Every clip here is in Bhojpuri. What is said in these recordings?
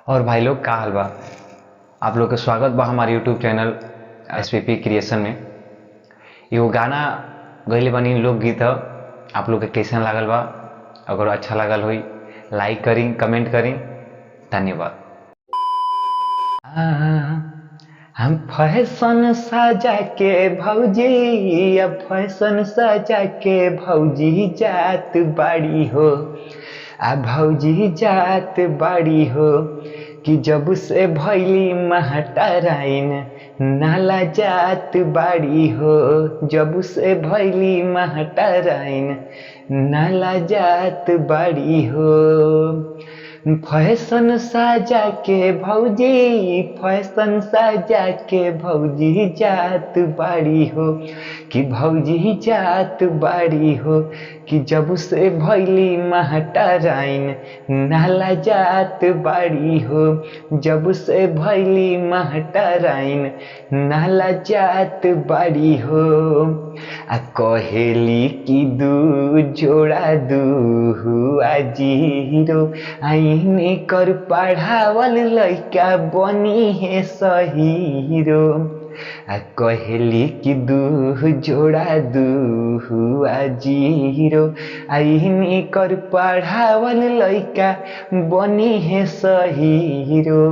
और भाई लोग का हाल बा। आप लोग के स्वागत बा हमारे यूट्यूब चैनल एसपीपी क्रिएशन में। एगो गाना गइले बानी लोकगीत ह। आप लोग के कैसन लागल बा? अगर अच्छा लागल होई लाइक करी, कमेंट करी। धन्यवाद। हम फैशन सजा के भौजी, अब फैशन सजा के भौजी जात बाड़ी हो। भौजी जात बाड़ी हो कि जब से भैली महटराइन नाला जात बाड़ी हो। जब से भैली महटराइन नाला जात बाड़ी हो। फैशन सजा के भौजी, फैशन सजा के भौजी जात बाड़ी हो कि भौजी जात बाड़ी हो कि जब से भैली महटराइन नाला जात बाड़ी हो। जब से भैली महटराइन नाला जात बाड़ी हो। कहेली की दू जोड़ा दू हुआ जीरो, आईने कर पढ़ावल लइका बनी है सहीरो। कहेली कि दू जोड़ा दू हुआ जीरो, आईने कर पढ़ावल लइका बनी है सहीरो।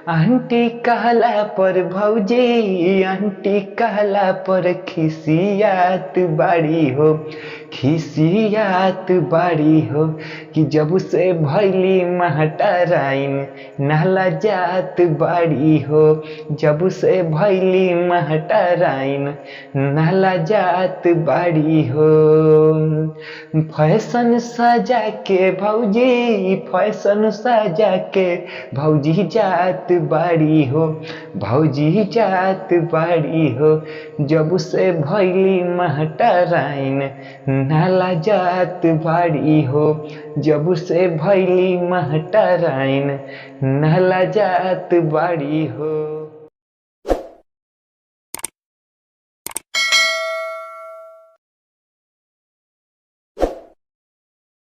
आंटी कहला पर भौजी, आंटी कहला पर खिसियात बाड़ी हो। खिसियात बाड़ी हो कि जब से भैली महटराइन नाला जात बाड़ी हो। जब से भैली महटराइन नाला जात बाड़ी हो। फैशन सजा के भौजी, फैशन सजा के भौजी जात बाड़ी हो। भौजी जात बाड़ी हो जब से भैली महटराइन नाला जात बाड़ी हो। जब से भैली महटराइन नाला जात बाड़ी हो।